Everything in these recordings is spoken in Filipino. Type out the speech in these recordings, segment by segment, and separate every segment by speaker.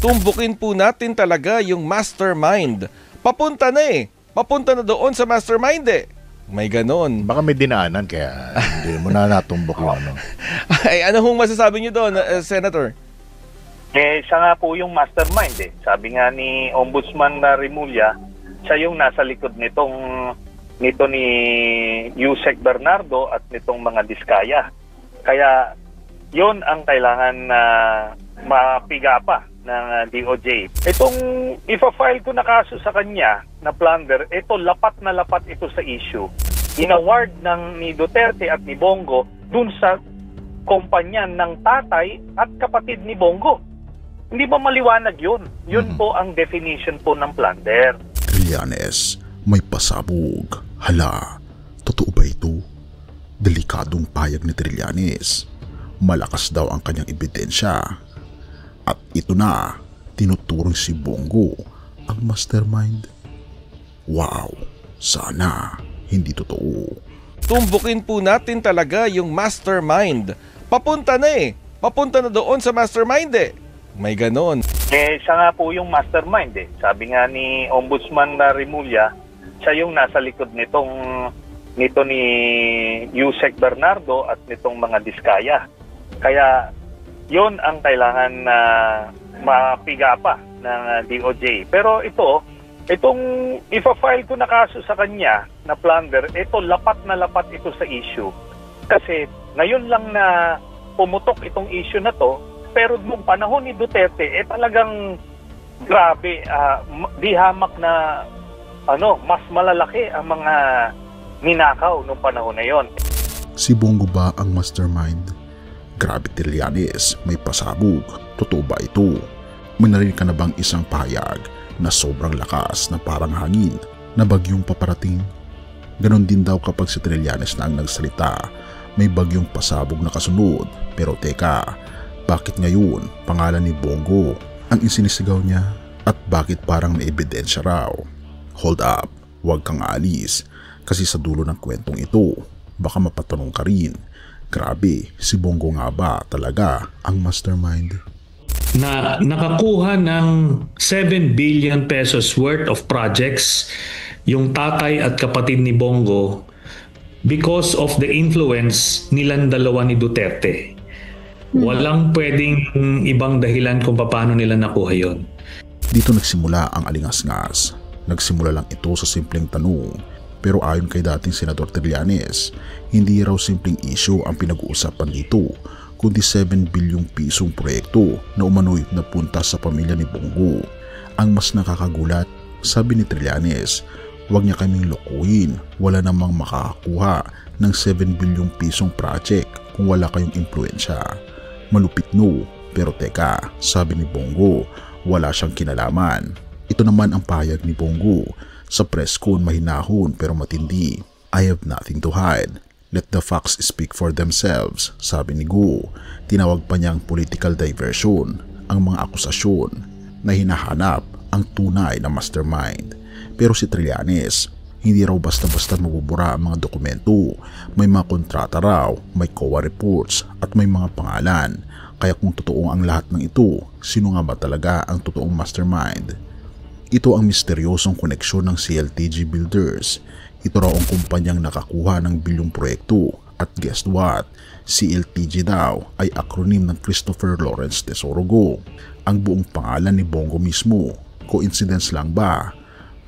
Speaker 1: Tumbukin po natin talaga yung mastermind. Papunta na eh. Papunta na doon sa mastermind eh. May ganon.
Speaker 2: Baka may dinaanan kaya hindi mo na natumbok yung ano.
Speaker 1: Ay, ano hong masasabi niyo doon, Senator?
Speaker 3: Siya nga po yung mastermind eh. Sabi nga ni Ombudsman Rimulya, siya yung nasa likod nito ni Yusek Bernardo at nitong mga Diskaya. Kaya yon ang kailangan na mapiga pa ng DOJ. Itong ipa-file ko na kaso sa kanya na plunder, ito lapat na lapat ito sa issue. Inaward ni Duterte at ni Bongo dun sa kumpanya ng tatay at kapatid ni Bongo. Hindi ba maliwanag yun? Yun po ang definition po ng plunder.
Speaker 4: Trillanes, may pasabog. Hala, totoo ba ito? Delikadong payag ni Trillanes. Malakas daw ang kanyang ebidensya. At ito na, tinuturing si Bongo ang mastermind. Wow, sana hindi totoo.
Speaker 1: Tumbukin po natin talaga yung mastermind. Papunta na eh. Papunta na doon sa mastermind eh. May ganon.
Speaker 3: Siya nga po yung mastermind eh. Sabi nga ni Ombudsman Rimulya, siya yung nasa likod nito ni Yusek Bernardo at nitong mga Diskaya. Kaya yon ang kailangan na mapiga pa ng DOJ. Pero itong ipa-file ko na kaso sa kanya na plunder, ito lapat na lapat ito sa issue. Kasi ngayon lang na pumutok itong issue na to, pero nung panahon ni Duterte, talagang grabe, di hamak na mas malalaki ang mga ninakaw nung panahon na yon.
Speaker 4: Si Bongo ba ang mastermind? Grabe Trillanes, may pasabog. Totoo ba ito? May narinig ka na bang isang pahayag na sobrang lakas na parang hangin na bagyong paparating? Ganon din daw kapag si Trillanes na ang nagsalita, may bagyong pasabog na kasunod. Pero teka, bakit ngayon pangalan ni Bongo ang isinisigaw niya at bakit parang may ebidensya raw? Hold up, huwag kang aalis kasi sa dulo ng kwentong ito, baka mapatanong ka rin. Grabe, si Bongo nga ba talaga ang mastermind?
Speaker 5: Na nakakuha ng 7 billion pesos worth of projects yung tatay at kapatid ni Bongo because of the influence nilang dalawa ni Duterte. Walang pwedeng ibang dahilan kung paano nila nakuha yon.
Speaker 4: Dito nagsimula ang alingas-ngas. Nagsimula lang ito sa simpleng tanong. Pero ayon kay dating Senador Trillanes, hindi raw simpleng issue ang pinag-uusapan dito, kundi 7 bilyong pisong proyekto na umano'y napunta sa pamilya ni Bongo. Ang mas nakakagulat, sabi ni Trillanes, huwag niya kaming lokohin, wala namang makakakuha ng 7 bilyong pisong project kung wala kayong impluensya. Malupit no, pero teka, sabi ni Bongo, wala siyang kinalaman. Ito naman ang pahayag ni Bongo. Sa press con mahinahon pero matindi. I have nothing to hide. Let the facts speak for themselves, sabi ni Go. Tinawag pa niyang political diversion ang mga akusasyon na hinahanap ang tunay na mastermind. Pero si Trillanes, hindi raw basta-basta mabubura ang mga dokumento. May mga kontrata raw, may COA reports at may mga pangalan. Kaya kung totoo ang lahat ng ito, sino nga ba talaga ang totoong mastermind? Ito ang misteryosong koneksyon ng CLTG Builders. Ito raw ang kumpanyang nakakuha ng bilyong proyekto. At guess what? CLTG daw ay acronym ng Christopher Lawrence Tesoro Go. Ang buong pangalan ni Bongo mismo. Coincidence lang ba?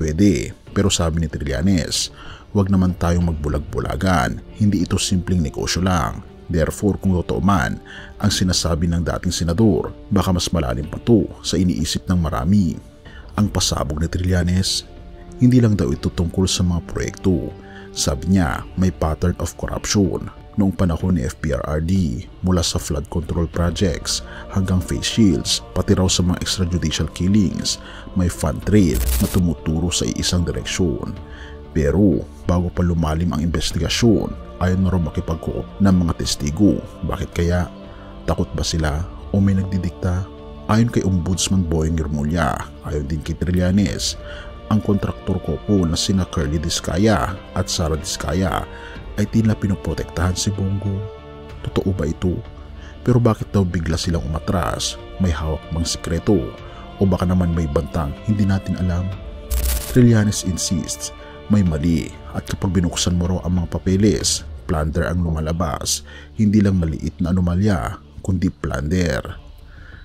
Speaker 4: Pwede, pero sabi ni Trillanes, huwag naman tayong magbulag-bulagan. Hindi ito simpleng negosyo lang. Therefore, kung totoo man ang sinasabi ng dating senador, baka mas malalim pa to sa iniisip ng marami. Ang pasabog ni Trillanes, hindi lang daw ito tungkol sa mga proyekto. Sabi niya, may pattern of corruption noong panahon ni FPRRD mula sa flood control projects hanggang face shields, pati raw sa mga extrajudicial killings. May fund trail na tumuturo sa iisang direksyon. Pero bago pa lumalim ang investigasyon, ayaw na raw makipag-coop ng mga testigo. Bakit kaya? Takot ba sila o may nagdidikta? Ayon kay Ombudsman Boyeng Rimulya, ayon din kay Trillanes, ang kontraktor ko po na sina Curly Diskaya at Sara Diskaya ay tila pinoprotektahan si Bongo. Totoo ba ito? Pero bakit daw bigla silang umatras? May hawak bang sikreto? O baka naman may bantang hindi natin alam? Trillanes insists may mali at kapag binuksan mo raw ang mga papeles, plunder ang lumalabas, hindi lang maliit na anomalya kundi plunder.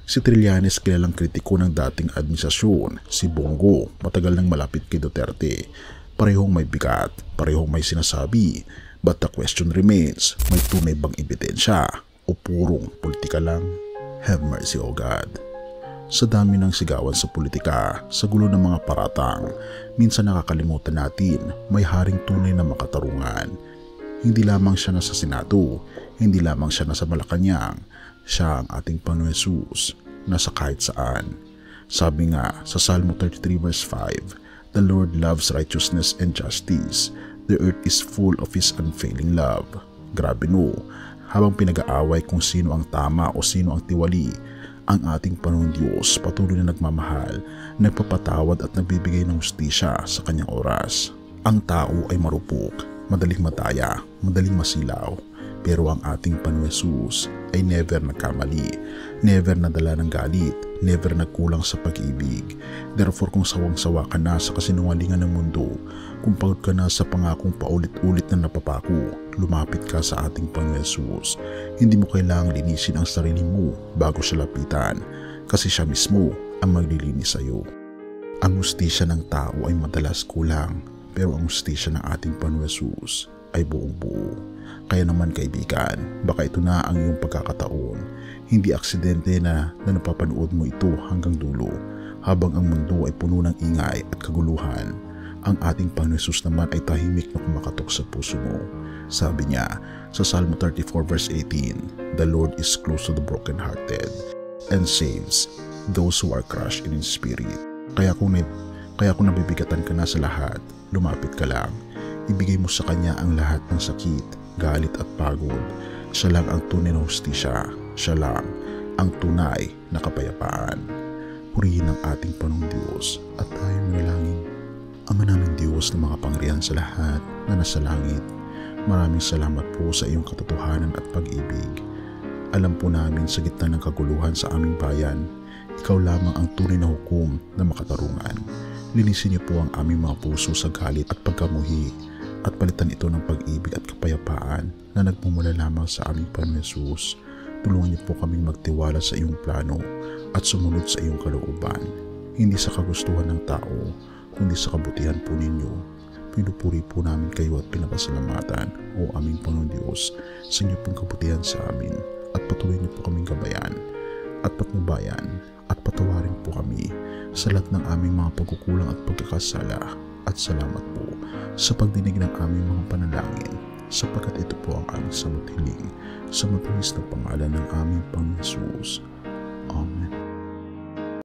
Speaker 4: Si Trillanes kilalang kritiko ng dating administrasyon, si Bongo matagal nang malapit kay Duterte. Parehong may bigat, parehong may sinasabi, but the question remains, may tunay bang ebidensya o purong politika lang? Have mercy, O God. Sa dami ng sigawan sa politika, sa gulo ng mga paratang, minsan nakakalimutan natin may haring tunay na makatarungan. Hindi lamang siya nasa Senado, hindi lamang siya nasa Malacanang, siya ang ating Panginoon Jesus, nasa kahit saan. Sabi nga sa Salmo 33 verse 5, "The Lord loves righteousness and justice. The earth is full of His unfailing love." Grabe no, habang pinag-aaway kung sino ang tama o sino ang tiwali, ang ating Panginoon Diyos patuloy na nagmamahal, nagpapatawad at nagbibigay ng hustisya sa kanyang oras. Ang tao ay marupok, madaling mataya, madaling masilaw, pero ang ating Panginoon Jesus ay never nagkamali, never nadala ng galit, never nagkulang sa pag-ibig. Therefore kung sawang-sawa ka na sa kasinungalingan ng mundo, kung pagod ka na sa pangakong paulit-ulit na napapako, lumapit ka sa ating Panginoon Jesus. Hindi mo kailangang linisin ang sarili mo bago siya lapitan, kasi siya mismo ang maglilinis sa iyo. Ang hustisya ng tao ay madalas kulang, pero ang hustisya ng ating Panginoon Jesus ay buong buo. Kaya naman kaibigan, baka ito na ang iyong pagkakataon. Hindi aksidente na napapanood mo ito hanggang dulo, habang ang mundo ay puno ng ingay at kaguluhan. Ang ating Panginoon Jesus naman ay tahimik na kumakatok sa puso mo. Sabi niya sa Psalm 34 verse 18, "The Lord is close to the brokenhearted and saves those who are crushed in spirit." Kaya kung nabibigatan ka na sa lahat, lumapit ka lang. Ibigay mo sa Kanya ang lahat ng sakit, galit at pagod. Siya lang ang tunay na hustisya. Siya lang ang tunay na kapayapaan. Purihin ang ating Panginoong Diyos at tayo manalangin. Ama naming Diyos na makapangyarihan sa lahat na nasa langit, maraming salamat po sa iyong katotohanan at pag-ibig. Alam po namin sa gitna ng kaguluhan sa aming bayan, ikaw lamang ang tunay na hukom na makatarungan. Linisin niyo po ang aming mga puso sa galit at pagkamuhi at palitan ito ng pag-ibig at kapayapaan na nagmumula lamang sa aming Panginoon Jesus. Tulungan niyo po kaming magtiwala sa iyong plano at sumunod sa iyong kalooban, hindi sa kagustuhan ng tao, kundi sa kabutihan po ninyo. Pinupuri po namin kayo at pinapasalamatan, O aming Panginoon Diyos, sa inyo pong kabutihan sa amin, at patuloy niyo po kaming gabayan at patnubayan at patawarin po kami sa lahat ng aming mga pagkukulang at pagkakasala. At salamat po sa pagdinig ng aming mga panalangin, sapagkat ito po ang aming samot hiling sa matamis na pangalan ng aming Panginoon Jesus.